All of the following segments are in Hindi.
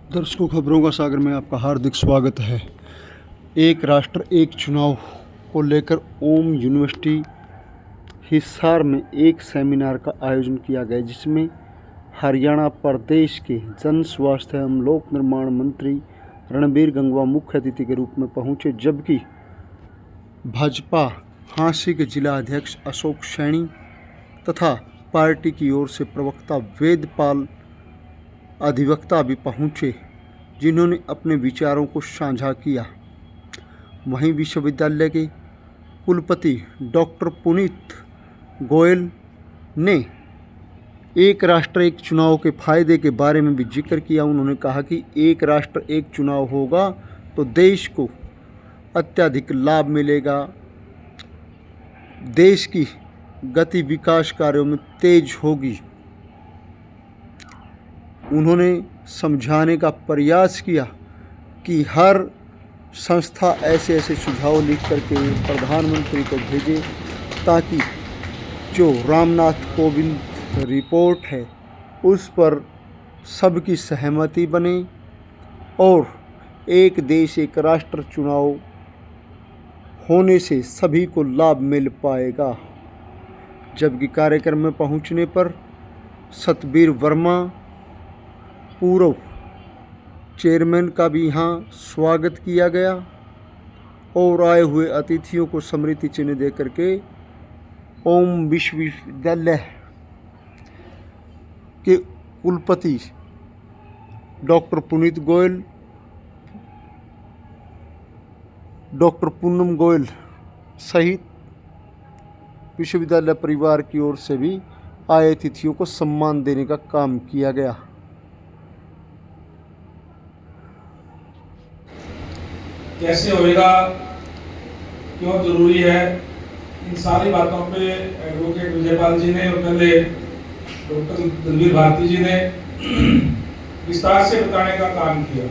दर्शकों, खबरों का सागर में आपका हार्दिक स्वागत है। एक राष्ट्र एक चुनाव को लेकर ओम यूनिवर्सिटी हिसार में एक सेमिनार का आयोजन किया गया, जिसमें हरियाणा प्रदेश के जन स्वास्थ्य एवं लोक निर्माण मंत्री रणबीर गंगवा मुख्य अतिथि के रूप में पहुंचे, जबकि भाजपा हांसी के जिला अध्यक्ष अशोक सैनी तथा पार्टी की ओर से प्रवक्ता वेदपाल अधिवक्ता भी पहुंचे, जिन्होंने अपने विचारों को साझा किया। वहीं विश्वविद्यालय के कुलपति डॉक्टर पुनीत गोयल ने एक राष्ट्र एक चुनाव के फायदे के बारे में भी जिक्र किया। उन्होंने कहा कि एक राष्ट्र एक चुनाव होगा तो देश को अत्यधिक लाभ मिलेगा, देश की गति विकास कार्यों में तेज होगी। उन्होंने समझाने का प्रयास किया कि हर संस्था ऐसे सुझाव लिख करके प्रधानमंत्री को भेजे, ताकि जो रामनाथ कोविंद रिपोर्ट है उस पर सबकी सहमति बने और एक देश एक राष्ट्र चुनाव होने से सभी को लाभ मिल पाएगा। जबकि कार्यक्रम में पहुंचने पर सतबीर वर्मा पूर्व चेयरमैन का भी यहाँ स्वागत किया गया और आए हुए अतिथियों को स्मृति चिन्ह दे करके ओम विश्वविद्यालय के कुलपति डॉक्टर पुनीत गोयल, डॉक्टर पूनम गोयल सहित विश्वविद्यालय परिवार की ओर से भी आए अतिथियों को सम्मान देने का काम किया गया। कैसे होएगा, क्यों जरूरी है, इन सारी बातों पे एडवोकेट विजयपाल जी ने और पहले डॉक्टर दलवीर भारती जी ने विस्तार से बताने का काम किया।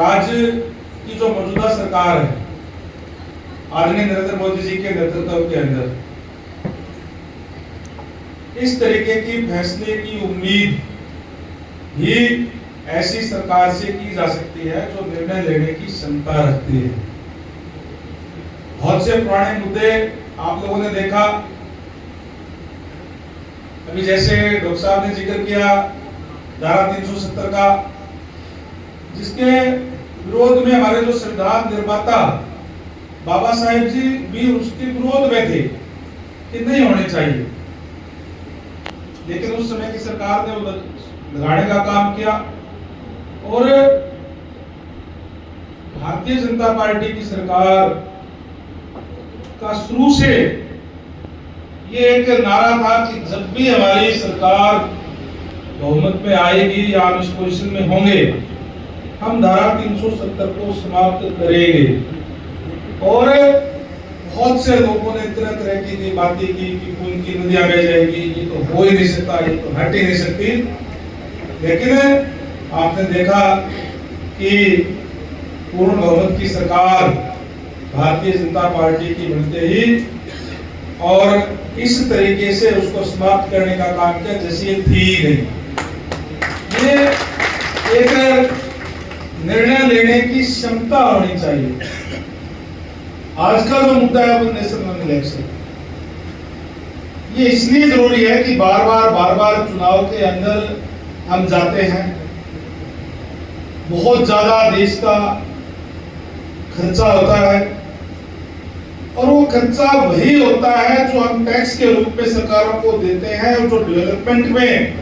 आज की जो मौजूदा सरकार है, आदरणीय नरेंद्र मोदी जी के नेतृत्व के अंदर इस तरीके की फैसले की उम्मीद ही ऐसी सरकार से की जा सकती है जो निर्णय लेने की क्षमता रखती है। बहुत से पुराने मुद्दे आप लोगों ने देखा, अभी जैसे डॉक्टर साहब ने जिक्र किया धारा 370 का, जिसके विरोध में हमारे जो संविधान निर्माता बाबा साहेब जी भी उसके विरोध में थे कि नहीं होने चाहिए, लेकिन उस समय की सरकार ने लगाने का काम किया और भारतीय जनता पार्टी की सरकार का शुरू से ये एक नारा था कि जब भी हमारी सरकार बहुमत में आएगी या हम इस पोजीशन में होंगे, हम धारा 370 को समाप्त करेंगे। और बहुत से लोगों ने तरह तरह की बातें की कि खून की नदियां बह जाएगी, ये तो हो ही नहीं सकता, ये तो हट ही नहीं सकती। लेकिन आपने देखा कि पूर्ण बहुमत की सरकार भारतीय जनता पार्टी की बनते ही और इस तरीके से उसको समाप्त करने का काम किया जैसे ये थी ही नहीं। ये एक निर्णय लेने की क्षमता होनी चाहिए। आज का जो मुद्दा है वो नेशनल इलेक्शन, ये इसलिए जरूरी है कि बार बार चुनाव के अंदर हम जाते हैं, बहुत ज्यादा देश का खर्चा होता है और वो खर्चा वही होता है जो हम टैक्स के रूप में सरकारों को देते हैं और जो डेवलपमेंट में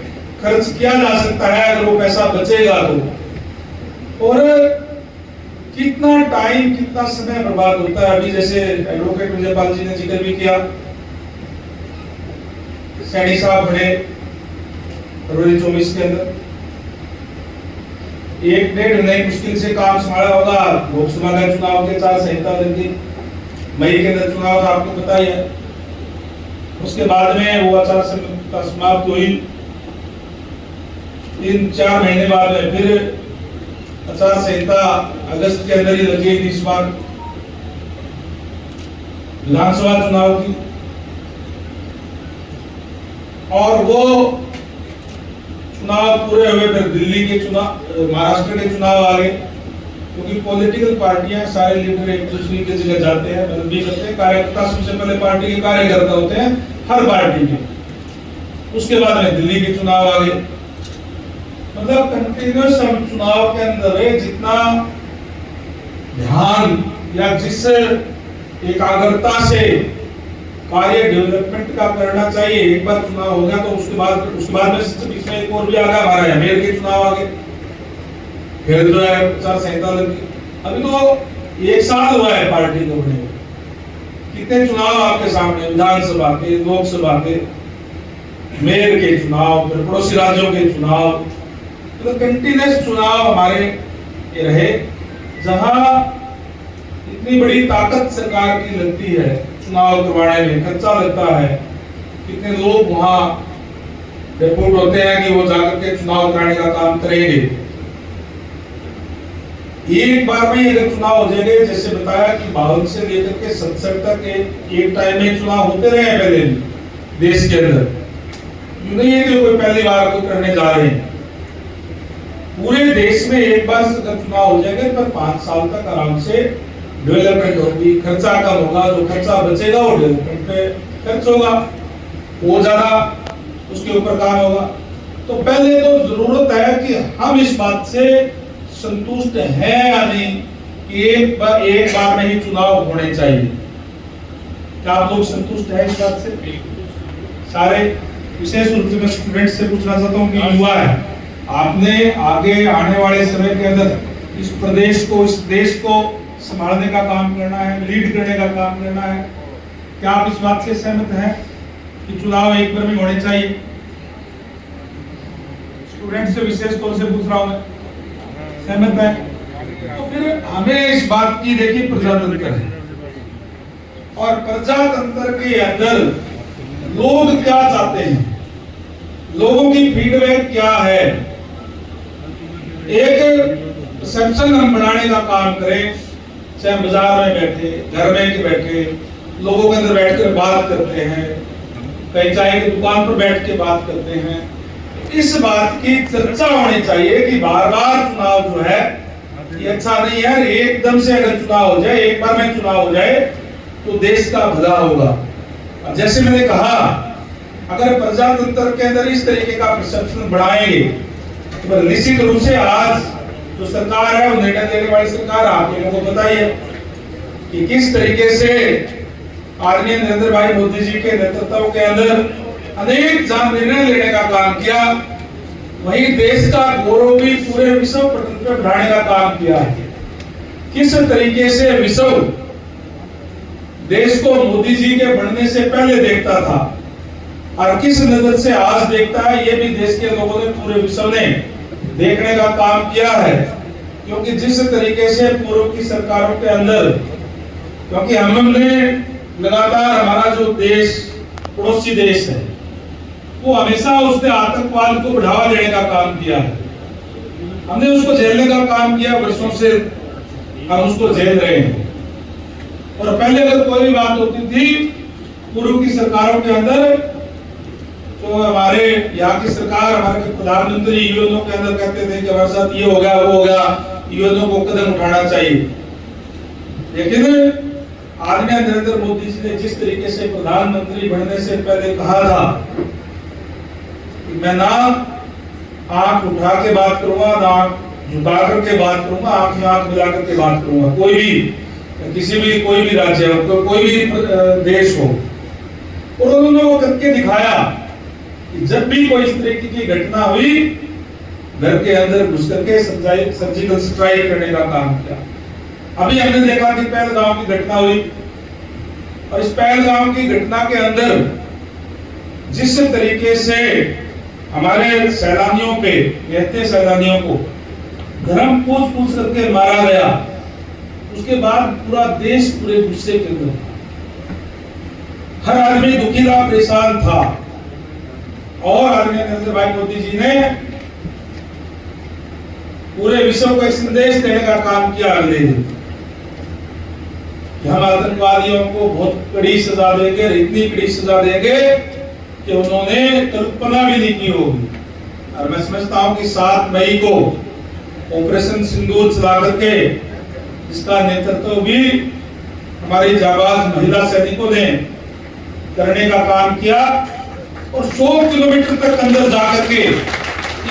खर्च किया जा सकता है अगर वो पैसा बचेगा तो। और कितना टाइम कितना समय बर्बाद होता है। अभी जैसे एडवोकेट विजयपाल जी ने जिक्र भी किया, सैनी साहब खड़े फरवरी 24 के अंदर 1-1.5 महीने मुश्किल से काम संभाला होगा। लोकसभा का चुनाव के 4 संहिता लगी, मई के अंदर चुनाव था, आपको पता ही है। उसके बाद में वो आचार संहिता समाप्त हुई, 3-4 महीने बाद में फिर आचार संहिता अगस्त के अंदर ही लगी थी। इस बार विधानसभा चुनाव की और वो चुनाव पूरे हुए फिर दिल्ली के चुनाव, महाराष्ट्र के चुनाव आ गए, क्योंकि पॉलिटिकल पार्टियां सारे लीडर एक दूसरे की जगह जाते हैं, बदल भी करते हैं। कार्यकर्ता सबसे पहले पार्टी के कार्यकर्ता होते हैं हर पार्टी के, उसके बाद में दिल्ली के चुनाव आ गए। मतलब कंटिन्यूस हम चुनाव के अंदर जितना ध्यान या जिस एकाग्रता से कार्य डेवलपमेंट का करना चाहिए, एक बार चुनाव हो गया तो उसके बाद में इसमें एक और भी आ गया, हमारा अमेर के चुनाव आ गए, फिर जो है आचार संहिता लगी। अभी तो 1 साल हुआ है पार्टी को बने, कितने चुनाव आपके सामने, विधानसभा के, लोकसभा के, मेयर के चुनाव, फिर पड़ोसी राज्यों के चुनाव, तो कंटिन्यूस चुनाव हमारे ये रहे, जहां इतनी बड़ी ताकत सरकार की लगती है चुनाव करवाने में, खर्चा लगता है, कितने लोग वहां रिपोर्ट होते हैं कि वो जाकर के चुनाव कराने का काम करेंगे। एक बार में अगर चुनाव हो जाएंगे, जैसे बताया कि 52 से लेकर के 67 तक एक टाइम में चुनाव होते रहे हैं पहले भी देश के अंदर, नहीं है कि कोई पहली बार को करने जा रहे हैं। पूरे देश में एक बार अगर चुनाव हो जाएंगे पर 5 साल तक आराम से डेवलपमेंट होगी, खर्चा कम होगा, जो खर्चा बचेगा वो डेवलपमेंट पे खर्च होगा, वो ज्यादा उसके ऊपर काम होगा। तो पहले तो जरूरत है कि हम इस बात से संतुष्ट हैं या नहीं कि एक बार में ही चुनाव होने चाहिए। क्या आप लोग संतुष्ट हैं इस बात से? सारे विशेष रूप से मैं स्टूडेंट से पूछना चाहता हूँ कि युवा है, आपने आगे आने वाले समय के अंदर इस प्रदेश को, इस देश को संभालने का काम करना है, लीड करने का काम करना है, क्या आप इस बात से सहमत हैं कि चुनाव एक बार में होने चाहिए? स्टूडेंट से विशेष तौर से पूछ रहा हूं मैं, सहमत है? तो फिर हमें इस बात की, देखिए प्रजातंत्र है और प्रजातंत्र के अंदर लोग क्या चाहते हैं, लोगों की फीडबैक क्या है, एक परसेप्शन हम बनाने का काम करें, चाहे बाजार में बैठे, घर में बैठे, लोगों के अंदर बैठकर बात करते हैं, कहीं चाय की दुकान पर बैठ के बात करते हैं, इस बात की चर्चा होनी चाहिए कि बार बार चुनाव जो है ये अच्छा नहीं है। एकदम से अगर चुनाव हो जाए, एक बार में चुनाव हो जाए तो देश का भला होगा। जैसे मैंने कहा, अगर प्रजातंत्र के अंदर इस तरीके का परसेप्शन बढ़ाएंगे तो निश्चित रूप से आज जो सरकार है वो निर्णय लेने वाली सरकार, आप लोगों को पता ही है कि किस तरीके से आदरणीय नरेंद्र भाई मोदी जी के नेतृत्व के अंदर अनेक जन निर्णय लेने का काम किया, वही देश का गौरव भी पूरे विश्व पटल पर बढ़ाने का काम किया है। किस तरीके से विश्व देश को मोदी जी के बनने से पहले देखता था और किस नजर से आज देखता है, ये भी देश के लोगों ने, पूरे विश्व ने देखने का काम किया है। क्योंकि जिस तरीके से पूर्व की सरकारों के अंदर, क्योंकि हमने लगातार हमारा जो देश पड़ोसी देश है वो हमेशा उसने आतंकवाद को बढ़ावा देने का काम किया है, हमने उसको झेलने का काम किया, वर्षों से हम उसको झेल रहे हैं। और पहले अगर कोई भी बात होती थी पूर्व की सरकारों के अंदर, तो हमारे यहाँ की सरकार, हमारे प्रधानमंत्री यूएनओ के अंदर कहते थे कि हमारे साथ ये हो गया, वो हो गया, यूएनओ को कदम उठाना चाहिए। लेकिन आदरणीय नरेंद्र मोदी जी ने जिस तरीके से प्रधानमंत्री बनने से पहले कहा था कि मैं ना आंख उठा के बात करूंगा, ना आंख झुका करके बात करूंगा, आंख में आंख मिला करके बात करूंगा, कोई भी, किसी भी, कोई भी राज्य हो, कोई भी देश हो। और उन्होंने वो करके दिखाया कि जब भी कोई इस तरीके की घटना हुई, घर के अंदर घुस करके सर्जिकल स्ट्राइक करने का काम किया। अभी हमने देखा कि पहलगाम की घटना हुई, और इस पहलगाम की घटना के अंदर जिस तरीके से हमारे सैलानियों पे, निहत्थे सैलानियों को धर्म पूछ करके मारा गया, उसके बाद पूरा देश पूरे गुस्से के अंदर, हर आदमी दुखी था, परेशान था। और आदरणीय नरेंद्र भाई मोदी जी ने पूरे विश्व को एक संदेश देने का काम किया अगले दिन कि हम आतंकवादियों को बहुत कड़ी सजा देंगे, इतनी कड़ी सजा देंगे कि उन्होंने कल्पना भी नहीं की होगी। और मैं समझता हूं कि 7 मई को ऑपरेशन सिंदूर चला करके इसका नेतृत्व भी हमारी जाबाज महिला सैनिकों ने करने का काम किया और 100 किलोमीटर तक अंदर जाकर के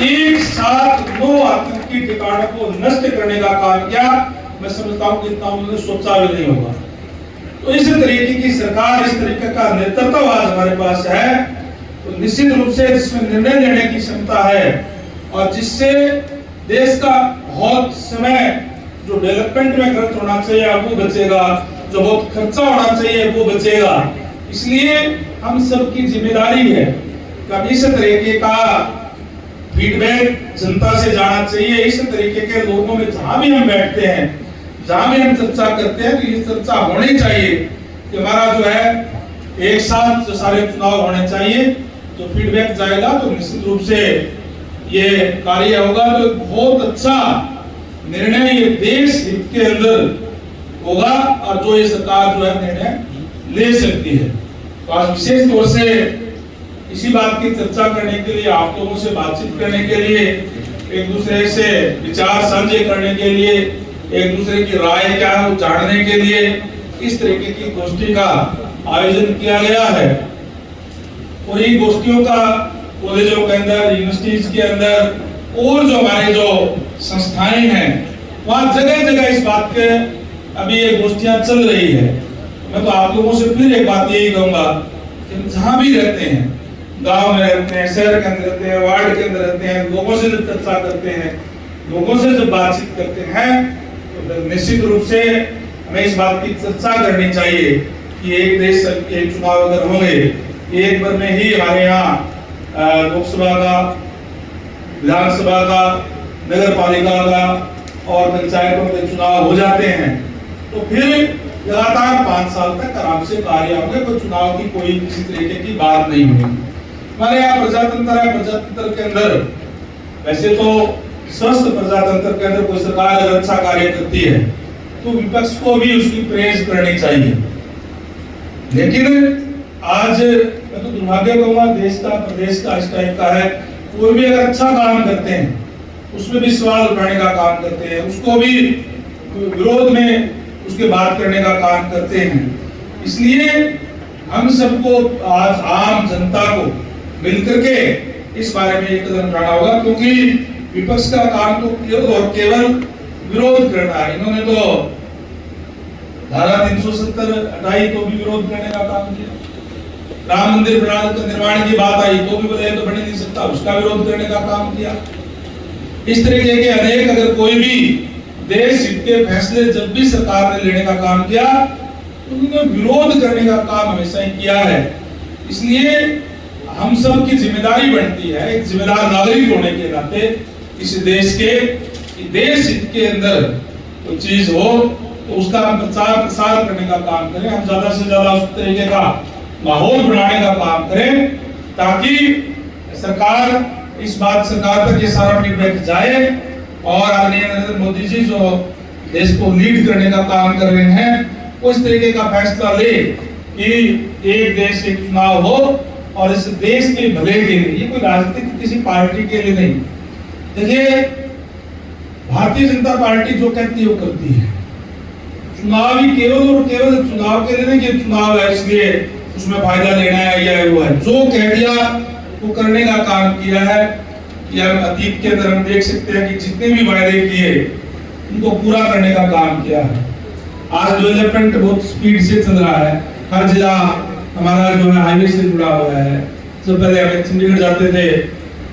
एक साथ 9 आतंकी ठिकानों को नष्ट करने का काम किया। मैं समझता हूं कि इतना उन्होंने सोचा भी नहीं होगा। तो इस तरीके की सरकार, इस तरीके का नेतृत्व आज हमारे पास है, तो निश्चित रूप से जिसमें निर्णय लेने की क्षमता है और जिससे देश का बहुत समय जो डेवलपमेंट में खर्च होना चाहिए वो बचेगा, जो बहुत खर्चा होना चाहिए वो बचेगा। इसलिए हम सबकी जिम्मेदारी है कि इस तरीके का फीडबैक जनता से जाना चाहिए। इस तरीके के लोगों में जहां भी हम बैठते हैं, जहां भी हम चर्चा करते हैं, तो ये चर्चा होनी चाहिए कि हमारा जो है एक साथ जो सारे चुनाव होने चाहिए। तो फीडबैक जाएगा तो निश्चित रूप से ये कार्य होगा, तो बहुत अच्छा निर्णय ये देश हित के अंदर होगा और जो ये सरकार जो है निर्णय ले सकती है। तो आज विशेष तौर से इसी बात की चर्चा करने के लिए, आप लोगों से बातचीत करने के लिए, एक दूसरे से विचार साझे करने के लिए, एक दूसरे की राय क्या है वो जानने के लिए इस तरीके की गोष्ठी का आयोजन किया गया है। और इन गोष्ठियों का कॉलेजों के अंदर, यूनिवर्सिटीज के अंदर और जो हमारे जो संस्थाएं हैं वहां जगह जगह इस बात के अभी ये गोष्ठियां चल रही है। मैं तो आप लोगों से फिर एक बात यही कहूंगा कि जहां भी रहते हैं, गांव में रहते हैं, शहर के अंदर रहते हैं, वार्ड के अंदर रहते हैं, लोगों से जब चर्चा करते हैं, लोगों से जब बातचीत करते हैं, तो निश्चित रूप से हमें इस बात की चर्चा करनी चाहिए कि एक देश के चुनाव अगर होंगे, एक बार में ही हमारे यहाँ लोकसभा का, विधानसभा का, नगर पालिका का और पंचायतों के चुनाव हो जाते हैं, तो फिर लगातार 5 साल तक आराम से कार्य होंगे, कोई चुनाव की कोई किसी तरीके की बात नहीं होगी। हमारे यहाँ प्रजातंत्र है, प्रजातंत्र के अंदर वैसे तो स्वस्थ प्रजातंत्र के अंदर कोई सरकार अगर अच्छा कार्य करती है तो विपक्ष को भी उसकी प्रेज करनी चाहिए। लेकिन आज मैं तो दुर्भाग्य कहूंगा देश का, प्रदेश का इस टाइप का है, कोई भी अगर अच्छा काम करते हैं उसमें भी सवाल उठाने का काम करते हैं, उसको भी विरोध में उसके बात करने का काम करते हैं। इसलिए हम सबको आज आम जनता को मिलकर के इस बारे में एक कदम उठाना होगा, क्योंकि विपक्ष का काम तो केवल और केवल विरोध करना है। इन्होंने तो धारा 370 हटाई तो भी विरोध करने का काम किया, राम मंदिर निर्माण की बात आई तो भी बोले तो बन नहीं सकता, उसका विरोध करने का काम किया। इस तरीके के अनेक, अगर कोई भी देश हित के फैसले जब भी सरकार ने लेने का काम किया तो उन्होंने विरोध करने का काम हमेशा ही किया है। इसलिए हम सब की जिम्मेदारी बनती है, एक जिम्मेदार नागरिक होने के नाते इस देश के, देश हित के अंदर कोई चीज हो तो उसका हम प्रचार प्रसार करने का काम करें, हम ज्यादा से ज्यादा उस तरीके का माहौल बनाने का काम करें ताकि सरकार, इस बात सरकार तक ये सारा फीडबैक जाए और आदरणीय नरेंद्र मोदी जी जो देश को लीड करने का काम कर रहे हैं वो इस तरीके का फैसला ले कि एक देश एक चुनाव हो और इस देश के भले के लिए, ये कोई राजनीतिक किसी पार्टी के लिए नहीं। देखिए भारतीय जनता पार्टी जो कहती है वो करती है, चुनाव ही केवल और केवल चुनाव के लिए नहीं कि चुनाव है इसलिए उसमें फायदा लेना है या वो है, जो कह दिया वो करने का काम किया है। या अतीत के अंदर हम देख सकते हैं कि जितने भी वायदे किए उनको पूरा करने का काम किया है। आज डेवलपमेंट बहुत स्पीड से चल रहा है, हर जिला हमारा जो है हाईवे से जुड़ा हुआ है। जब पहले हम चंडीगढ़ जाते थे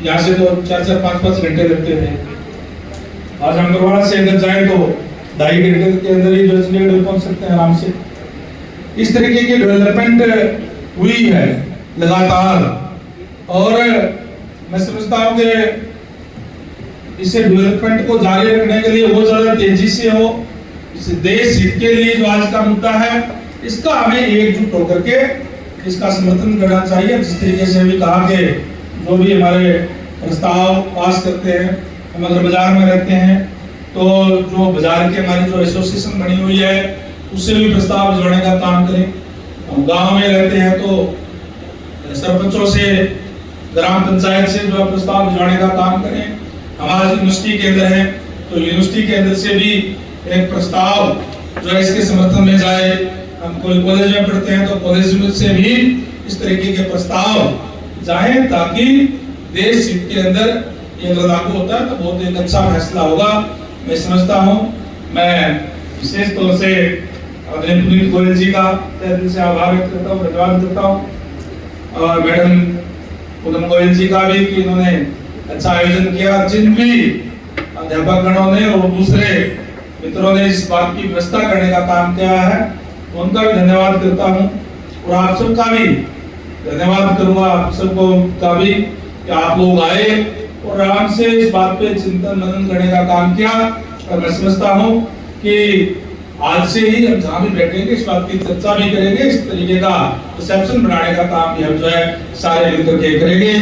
यहाँ से तो 4-4, 5-5 घंटे लगते थे, आज हम बरवाड़ा से अगर जाए तो 2.5 घंटे के अंदर ही जो चंडीगढ़ पहुंच सकते हैं आराम से। इस तरीके की डेवलपमेंट हुई है लगातार और मैं समझता हूं कि इसे डेवलपमेंट को जारी रखने के लिए बहुत ज्यादा तेजी से हो, इस देश हित के लिए जो आज का मुद्दा है इसका हमें एकजुट होकर के इसका समर्थन करना चाहिए। जिस तरीके से अभी कहा कि जो भी हमारे प्रस्ताव पास करते हैं, हम अगर बाजार में रहते हैं तो जो बाजार की हमारी जो एसोसिएशन बनी हुई है उससे भी प्रस्ताव जोड़ने का काम करें। हम गांव में रहते हैं तो सरपंचों से ग्राम पंचायत से जो है प्रस्ताव भिजवाने का काम करें। हमारा यूनिवर्सिटी केंद्र है तो यूनिवर्सिटी केंद्र से भी एक प्रस्ताव जो है इसके समर्थन में जाए। हम कोई कॉलेज में पढ़ते हैं तो कॉलेज से भी इस तरीके के प्रस्ताव जाए ताकि देश हित के अंदर ये अगर लागू होता है तो बहुत एक अच्छा फैसला होगा। मैं समझता हूँ, मैं विशेष तौर से आदरणीय पुनीत गोयल जी का तहे दिल से आभार व्यक्त करता हूँ, धन्यवाद करता हूँ और मैडम पूनम गोयल जी का भी कि इन्होंने अच्छा आयोजन किया। जिन भी अध्यापक गणों ने और दूसरे मित्रों ने इस बात की व्यवस्था करने का काम किया है तो उनका भी धन्यवाद करता हूँ और आप सबका भी धन्यवाद करूंगा, आप सबको का भी कि आप लोग आए और आराम से इस बात पे चिंतन मनन करने का काम किया। और मैं समझता हूँ कि आज से ही हम जहाँ भी बैठेंगे इस बात की चर्चा भी करेंगे, इस तरीके का रिसेप्शन बनाने का काम भी हम जो है सारे मिलकर के करेंगे।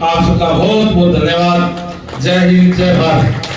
आप सबका बहुत बहुत धन्यवाद। जय हिंद, जय भारत।